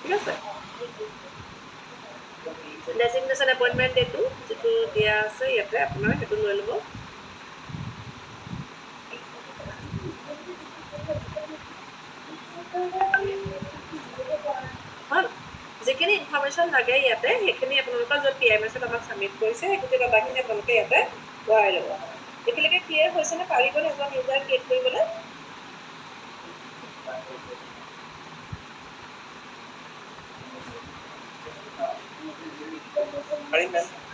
ঠিক আছে designation appointment ডেটটো যিটো দিয়া আছে ইয়াতে আপোনাৰ সেইটো লৈ ল'ব হ'ল যিখিনি ইনফৰ্মেশ্যন লাগে ইয়াতে সেইখিনি আপোনালোকৰ য'ত PIMS-ত আমাক ছাবমিট কৰিছে সেই গোটেই ডাটাখিনি আপোনালোকে ইয়াতে ভৰাই ল'ব এতিয়ালৈকে ক্লিয়াৰ হৈছেনে পাৰিবনে এজন ইউজাৰ ক্ৰিয়েট কৰিবলৈ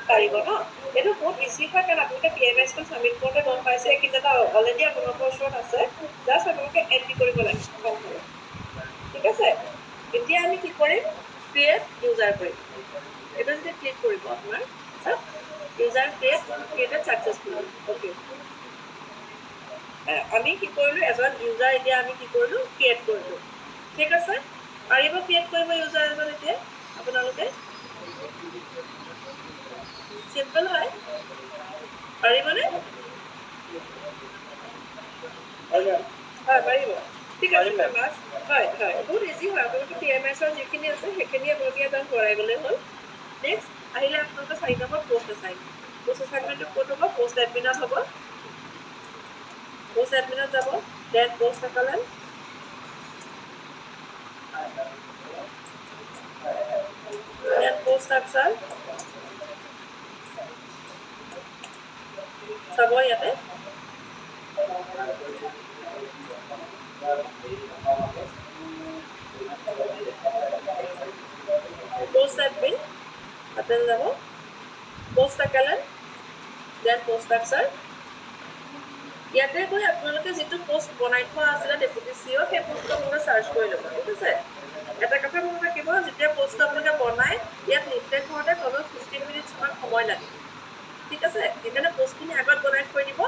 পাৰিব ন এইটো বহুত ইজি হয় কাৰণ আপোনালোকে PIMS-খন ছাবমিট কৰোঁতে গম পাইছে এইখিনি ডাটা অলৰেডি আপোনালোকৰ ওচৰত আছে জাষ্ট আপোনালোকে এণ্ট্ৰি কৰিব লাগে ঠিক আছে এতিয়া আমি কি কৰিম ক্ৰিয়েট ইউজাৰ কৰিম এইটো যদি ক্লিক কৰিব আপোনাৰ চাওক ইউজাৰ ক্ৰিয়েটেড ছাকচেছফুলি অ'কে আমি কি কৰিলোঁ এজন ইউজাৰ এতিয়া আমি কি কৰিলোঁ ক্ৰিয়েট কৰিলোঁ ঠিক আছে পাৰিব ক্ৰিয়েট কৰিব ইউজাৰ এজন এতিয়া আপোনালোকে চিম্পল হয় পাৰিবনে হয় পাৰিব ঠিক আছে হয় হয় বহুত ইজি হয় আপোনালোকে PIMS-ৰ যিখিনি আছে সেইখিনি আপোনালোকে এজন ভৰাই গ'লেই হ'ল নেক্সট আহিলে আপোনালোকে 4 নম্বৰ পোষ্ট এছাইনমেণ্টটো ক'ত হ'ব পোষ্ট এডমিনত হ'ব পোষ্ট এডমিনত যাব দেন পোষ্ট একালেন দেন পোষ্ট আপচাৰ চাব ইয়াতে পোষ্ট এডমিন তাতে যাব পোষ্ট একালেন দেন পোষ্ট আপচাৰ ইয়াতে গৈ আপোনালোকে যিটো পোষ্ট বনাই থোৱা আছিলে ডেপুটি CEO সেই পোষ্টটো আপোনালোকে চাৰ্চ কৰি ল'ব ঠিক আছে এটা কথা মনত ৰাখিব যেতিয়া পোষ্টটো আপোনালোকে বনায় ইয়াত ৰিফ্ৰেক্ট হওঁতে কমেও 15 মিনিটছ মান সময় লাগে ঠিক আছে সেইকাৰণে পোষ্টখিনি আগত বনাই থৈ দিব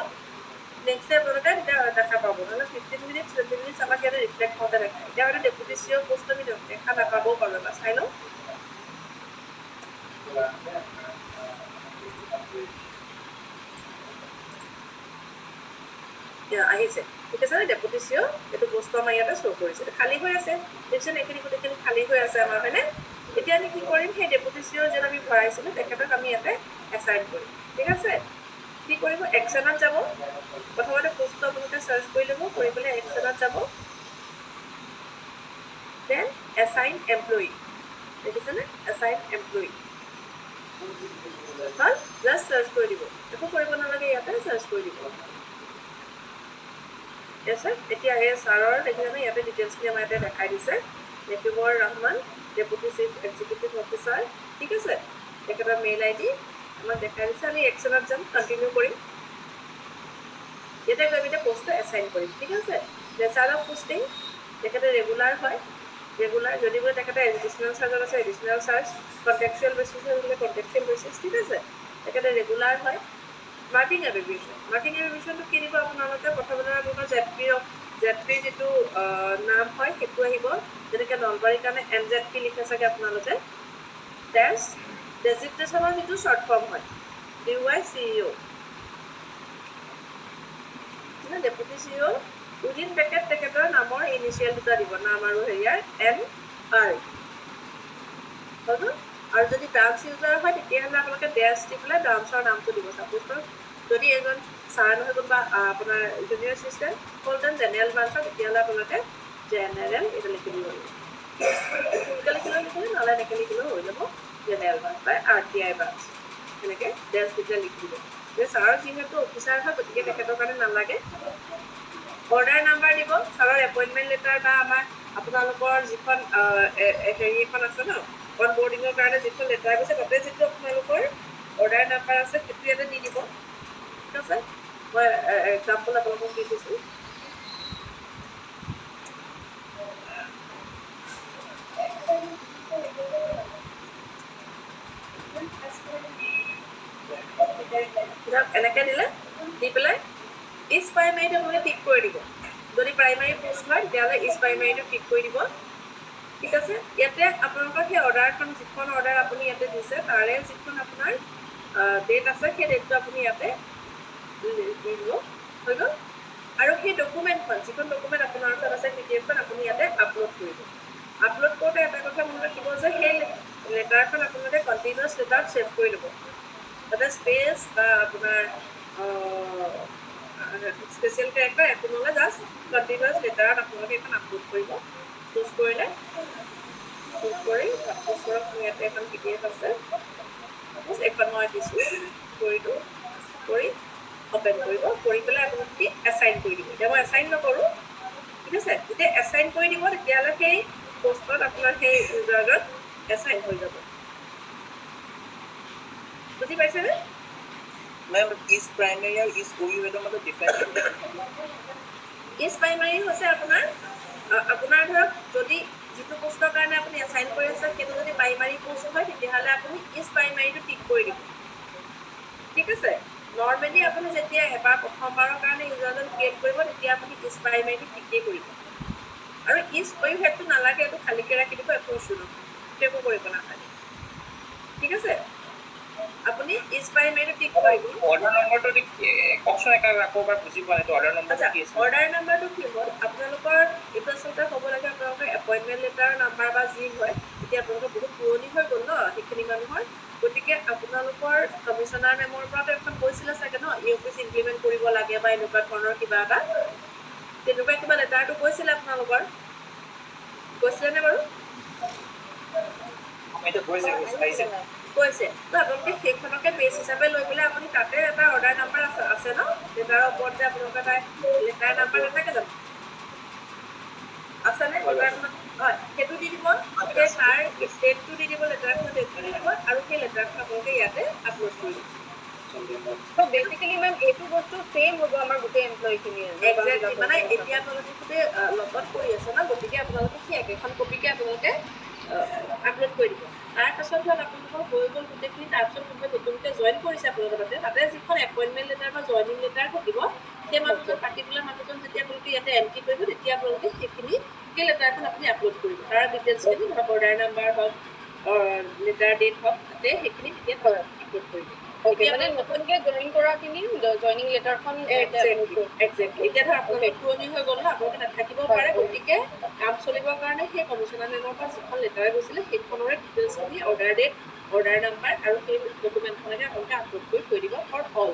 নেক্সট ডে আপোনালোকে তেতিয়া দেখা পাব নহ'লে 15 মিনিটছ 20 মিনিটছ আমাক ইয়াতে ৰিফ্লেক্ট হওঁতে দেখায় এতিয়া হয়তো ডেপুটি CEO পোষ্ট আমি দেখা নাপাবও পাৰোঁ এটা চাই লওঁ আহিছে ঠিক আছে ডেপুটি CEO এইটো বস্তু আমাৰ ইয়াতে শ্ব' কৰিছে খালী হৈ আছে দেখিছেন এইখিনি গোটেইখিনি খালী হৈ আছে আমাৰ হয়নে এতিয়া আমি কি কৰিম সেই ডেপুটি CEO যেন আমি ভৰাইছিলোঁ তেখেতক আমি ইয়াতে এছাইন কৰিম ঠিক আছে কি কৰিব একশ্যনত যাব প্ৰথমতে পোষ্টটো আপোনালোকে চাৰ্চ কৰি ল'ব কৰি পেলাই একশ্যনত যাব দেন এছাইন এমপ্লয়ী দেখিছেনে এছাইন এমপ্লয়ী হ'ল জাষ্ট চাৰ্চ কৰি দিব একো কৰিব নালাগে ইয়াতে চাৰ্চ কৰি দিব আছে এতিয়া এই ছাৰৰ দেখিছেনে ইয়াতে ডিটেইলছখিনি আমাৰ ইয়াতে দেখাই দিছে Nekibur Rahman deputy chief executive officer ঠিক আছে তেখেতৰ মেইল ID আমাক দেখাই দিছে আমি একশ্যনত যাম কণ্টিনিউ কৰিম ইয়াতে গৈ এতিয়া পোষ্টটো এছাইন কৰিম ঠিক আছে নেচাৰ অফ পোষ্টিং তেখেতে ৰেগুলাৰ হয় ৰেগুলাৰ যদি বোলে তেখেতে এডিশ্যনেল চাৰ্জত আছে এডিশ্যনেল চাৰ্জ কণ্টেকচুৱেল বেচিছ বোলে কণ্টেকচুৱেল বেচিছ ঠিক আছে তেখেতে ৰেগুলাৰ হয় মাৰ্কিং এভিবিশ্যনটো কি দিব আপোনালোকে প্ৰথমতে আপোনালোকৰ জেডপি যিটো নাম হয় সেইটো আহিব যেনেকৈ নলবাৰীৰ কাৰণে NZP লিখে চাগে আপোনালোকে ডেজিগনেশ্যনৰ যিটো শ্বৰ্ট ফৰ্ম হয় DYCEO deputy CEO within bracket তেখেতৰ নামৰ ইনিচিয়েল দুটা দিব নাম আৰু হেৰিয়াৰ NR হ'ল আৰু যদি ব্ৰাঞ্চ ইউজাৰ হয় তেতিয়াহ'লে আপোনালোকে ডেছ দি পেলাই ব্ৰাঞ্চৰ নামটো দিব ছাপ'জ যদি এজন ছাৰ নহয় কোনোবা আপোনাৰ জুনিয়ৰ এছিষ্টেণ্ট হ'লহেঁতেন জেনেৰেল ব্ৰাঞ্চৰ তেতিয়াহ'লে আপোনালোকে জেনেৰেল এইটো লিখি দিব লাগিব সোনকালে লিখিলেও লিখিলে নহ'লে এনেকৈ লিখিলেও হৈ যাব জেনেৰেল ব্ৰাঞ্চ বা RTI ব্ৰাঞ্চ এনেকৈ ডেছ দি পেলাই লিখি দিব যে ছাৰৰ যিহেতু অফিচাৰ হয় গতিকে তেখেতৰ কাৰণে নালাগে অৰ্ডাৰ নাম্বাৰ দিব ছাৰৰ এপইণ্টমেণ্ট লেটাৰ বা আমাৰ আপোনালোকৰ যিখন হেৰি এখন আছে ন অন বৰ্ডিঙৰ কাৰণে যিখন লেটাৰ গৈছে তাতে যিটো আপোনালোকৰ অৰ্ডাৰ নাম্বাৰ আছে সেইটো ইয়াতে দি দিব ঠিক আছে মই এক্সাম্পল আপোনালোকক দি দিছোঁ এনেকৈ দিলে দি পেলাই ইজ প্ৰাইমেৰীটো আপোনালোকে টিক কৰি দিব যদি প্ৰাইমেৰী পোষ্ট হয় তেতিয়াহ'লে ইজ প্ৰাইমেৰীটো টিক কৰি দিব ঠিক আছে ইয়াতে আপোনালোকৰ সেই অৰ্ডাৰখন যিখন অৰ্ডাৰ আপুনি ইয়াতে দিছে তাৰে যিখন আপোনাৰ ডেট আছে সেই ডেটটো আপুনি ইয়াতে দি দিব হৈ গ'ল আৰু সেই ডকুমেণ্টখন যিখন ডকুমেণ্ট আপোনাৰ ওচৰত আছে PDFখন আপুনি ইয়াতে আপলোড কৰিব আপলোড কৰোঁতে এটা কথা মনত ৰাখিব যে সেই লেটাৰখন আপোনালোকে কণ্টিনিউৱাছ লেটাৰত ছেভ কৰি ল'ব তাতে স্পেচ বা আপোনাৰ স্পেচিয়েল কেৰেক্টাৰ একো নহ'লে জাষ্ট কণ্টিনিউৱাছ লেটাৰত আপোনালোকে এখন আপলোড কৰিব চুজ কৰিলে চুজ কৰি চুজ কৰক মোৰ ইয়াতে এখন PDF আছে চাপ'জ এখন মই দিছোঁ কৰিলোঁ কৰি অপেন কৰিব কৰি পেলাই আপোনালোকে এছাইন কৰি দিব এতিয়া মই এছাইন নকৰোঁ ঠিক আছে যেতিয়া এছাইন কৰি দিব তেতিয়াহ'লে সেই পোষ্টত আপোনাৰ সেই ইউজাৰজন এছাইন হৈ যাব বুজি পাইছেনে मैम इस प्राइमरी और इस OU এটা মানে ডিফারেন্স ইজ প্ৰাইমাৰী হৈছে আপোনাৰ ধৰক যদি যিটো পোষ্টৰ কাৰণে আপুনি এছাইন কৰি আছে সেইটো যদি প্ৰাইমাৰী পোষ্ট হয় তেতিয়াহ'লে আপুনি ইজ প্ৰাইমাৰীটো টিক কৰি দিব ঠিক আছে নৰ্মেলি আপুনি যেতিয়া এবাৰ প্ৰথমবাৰৰ কাৰণে ইউজাৰজন ক্ৰিয়েট কৰিব তেতিয়া আপুনি ইজ প্ৰাইমাৰীটো টিকেই কৰিব আৰু ইজ OU সেইটো নালাগে এইটো খালীকৈ ৰাখি দিব একো ইছ্যু নহয় একো কৰিব নালাগে ঠিক আছে আপুনি ইজ প্ৰাইমাৰীটো টিক কৰিব অৰ্ডাৰ নম্বৰটো কওকচোন আকৌ এবাৰ বুজি পোৱা নাই অৰ্ডাৰ নম্বৰটো কি আছে অৰ্ডাৰ নাম্বাৰটো কি হ'ল আপোনালোকৰ এইটো আচলতে হ'ব লাগে আপোনালোকৰ এপইণ্টমেণ্ট লেটাৰ নাম্বাৰ বা যি হয় এতিয়া আপোনালোকৰ বহুত পুৰণি হৈ গ'ল ন সেইখিনি মানুহৰ গতিকে আপোনালোকৰ কমিশ্যনাৰ মেমৰ পৰাতো এখন কৈছিলে চাগে ন অফিচ ইমপ্লিমেণ্ট কৰিব লাগে বা এনেকুৱা ধৰণৰ কিবা এটা তেনেকুৱা কিবা লেটাৰটো কৈছিলে আপোনালোকৰ কৈছিলেনে বাৰু কৈছে তো আপোনালোকে সেইখনকে বেছ হিচাপে লৈ পেলাই আপুনি তাতে এটা অৰ্ডাৰ নাম্বাৰ আছে ন লেটাৰৰ ওপৰত যে আপোনালোকৰ এটা লেটাৰ নাম্বাৰ নাথাকে জানো আছেনে লেটাৰখন হয় সেইটো দি দিব সেই তাৰ ডেটটো দি দিব লেটাৰখনৰ ডেটটো দি দিব আৰু সেই লেটাৰখন আপোনালোকে ইয়াতে আপলোড কৰি দিব So basically ma'am এইটো বস্তু সেম হ'ব আমাৰ গোটেই এমপ্লয়িখিনিৰ এক্সাক্টলি মানে এতিয়া আপোনালোকে গোটেই লগত কৰি আছে ন গতিকে আপোনালোকে সেই একেখন কপিকে আপোনালোকে আপলোড কৰি দিব তাৰপাছত হ'ল আপোনালোকৰ হৈ গ'ল গোটেইখিনি তাৰপিছত কোনোবাই নতুনকৈ জইন কৰিছে আপোনালোকৰ তাতে যিখন এপইণ্টমেণ্ট লেটাৰ বা জইনিং লেটাৰ থাকিব সেই মানুহজন পাৰ্টিকুলাৰ মানুহজন যেতিয়া আপোনালোকে ইয়াতে এণ্ট্ৰি কৰিব তেতিয়া আপোনালোকে সেইখিনি সেই লেটাৰখন আপুনি আপলোড কৰিব তাৰ ডিটেইলছখিনি ধৰক অৰ্ডাৰ নাম্বাৰ হওক লেটাৰ ডেট হওক তাতে সেইখিনি তেতিয়া আপলোড কৰিব ওকে মানে নতুনকে জইন কৰাখিনি জইনিং লেটাৰখন এক্সেক্টলি এতিয়া ধৰ আপোনালোকে পুৰণি হৈ গ'ল ন আপোনালোকে নাথাকিব পাৰে গতিকে কাম চলিবৰ কাৰণে সেই কমিশ্যনাৰ মেমৰ পৰা যিখন লেটাৰ গৈছিলে সেইখনৰে ডিটেইলছখিনি অৰ্ডাৰ ডেট অৰ্ডাৰ নাম্বাৰ আৰু সেই ডকুমেণ্টখনকে আপোনালোকে আপলোড কৰি থৈ দিব ফৰ অল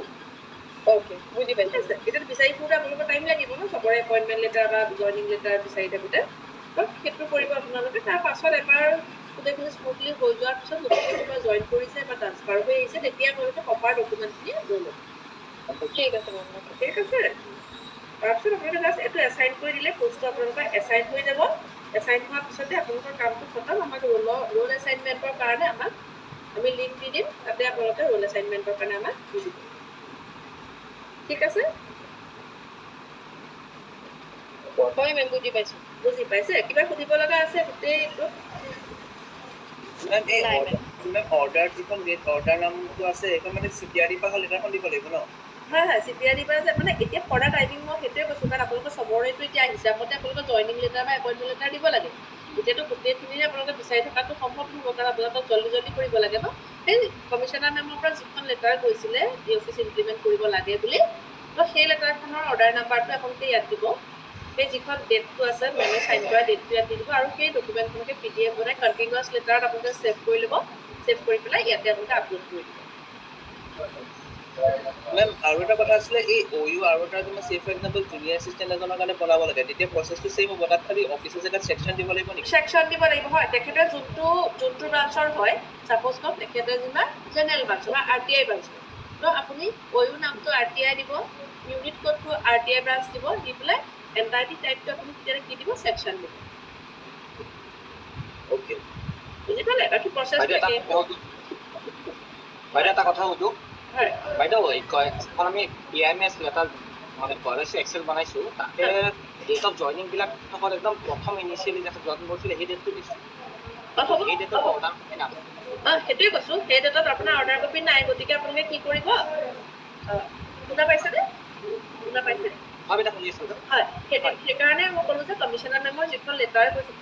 ওকে বুজি পাইছোঁ এতিয়া বিচাৰি ফুৰোঁতে আপোনালোকৰ টাইম লাগিব ন চবৰে এপইণ্টমেণ্ট লেটাৰ বা জইনিং লেটাৰ বিচাৰি থাকোঁতে তো সেইটো কৰিব আপোনালোকে তাৰ পাছত এবাৰ গোটেইখিনি স্মুথলি হৈ যোৱাৰ পিছত নতুনকৈ কিবা জইন কৰিছে বা ট্ৰান্সফাৰ হৈ আহিছে তেতিয়া আপোনালোকে প্ৰপাৰ ডকুমেণ্টখিনি লৈ ল'ব ঠিক আছে মেম ঠিক আছে তাৰপিছত আপোনালোকে জাষ্ট এইটো এছাইন কৰি দিলে পোষ্টটো আপোনালোকৰ এছাইন হৈ যাব এছাইন হোৱাৰ পিছতে আপোনালোকৰ কামটো খতম আমাক ৰোল এছাইনমেণ্টৰ কাৰণে আমি লিংক দি দিম তাতে আপোনালোকে ৰোল এছাইনমেণ্টৰ কাৰণে আমাক দি দিব ঠিক আছে হয় মেম বুজি পাইছোঁ বুজি পাইছে কিবা সুধিব লগা আছে গোটেইটো মেম এই অৰ্ডাৰ যিখন অৰ্ডাৰ নামটো আছে সেইখন মানে CPRD পৰা লেটাৰখন দিব লাগিব ন হয় হয় CPRD পৰা যে মানে এতিয়া ফৰ টাইমিং মই সেইটোৱে কৈছোঁ কাৰণ আপোনালোকৰ চবৰেতো এতিয়া হিচাপতে আপোনালোকৰ জইনিং লেটাৰ বা এপইণ্টমেণ্ট লেটাৰ দিব লাগে এতিয়াতো গোটেইখিনিৰে আপোনালোকে বিচাৰি থকাটো সম্ভৱ নহ'ব কাৰণ আপোনালোকক জল্দি কৰিব লাগে ন সেই কমিশ্যনাৰ মেমৰ পৰা যিখন লেটাৰ গৈছিলে অফিচ ইমপ্লিমেণ্ট কৰিব লাগে বুলি তো সেই লেটাৰখনৰ অৰ্ডাৰ নাম্বাৰটো আপোনালোকে ইয়াত দিব সেই যিখন ডেটটো আছে মেমে চাইন কৰা ডেটটো ইয়াত দি দিব আৰু সেই ডকুমেণ্টখনকে PDF বনাই কণ্টিনিউৱাছ লেটাৰত আপোনালোকে ছেভ কৰি ল'ব ছেভ কৰি পেলাই ইয়াতে আপোনালোকে আপলোড কৰি দিব মেম আৰু এটা কথা আছিলে এই OU আৰু এটা তোমাৰ চেফ এক্সাম্পল জুনিয়ৰ এছিষ্টেণ্ট এজনৰ কাৰণে বনাব লাগে তেতিয়া প্ৰচেছটো ছেম হ'ব তাত খালি অফিচৰ জেগাত ছেকশ্যন দিব লাগিব নেকি ছেকশ্যন দিব লাগিব হয় তেখেতে যোনটো ব্ৰাঞ্চৰ হয় ছাপ'জ কওক তেখেতে যেনিবা জেনেৰেল ব্ৰাঞ্চ বা RTI ব্ৰাঞ্চৰ তো আপুনি OU নামটো RTI দিব ইউনিট কোডটো RTI ব্ৰাঞ্চ দিব দি পেলাই এণ্টাইটি টাইপটো আপুনি তেতিয়া কি দিব ছেকশ্যন দিব অ'কে বুজি পালে বাকী প্ৰচেছটো বাইদেউ এটা কথা সুধো হয় বাইদেউ কয় এখন আমি PIMS লেটাৰ মানে পলিচি এক্সেল বনাইছোঁ তাতে ডেট অফ জইনিংবিলাক একদম প্ৰথম ইনিচিয়েলি যেতিয়া জইন কৰিছিলে সেই ডেটটো দিছোঁ সেই ডেটত অৰ্ডাৰ কপি নাই সেইটোৱে কৈছোঁ সেই ডেটত আপোনাৰ অৰ্ডাৰ কপি নাই গতিকে আপোনালোকে কি কৰিব শুনা পাইছেনে হয় বাইদেউ শুনি আছোঁ হয় সেইকাৰণে মই ক'লোঁ যে কমিশ্যনাৰ মেমৰ যিখন লেটাৰ গৈছে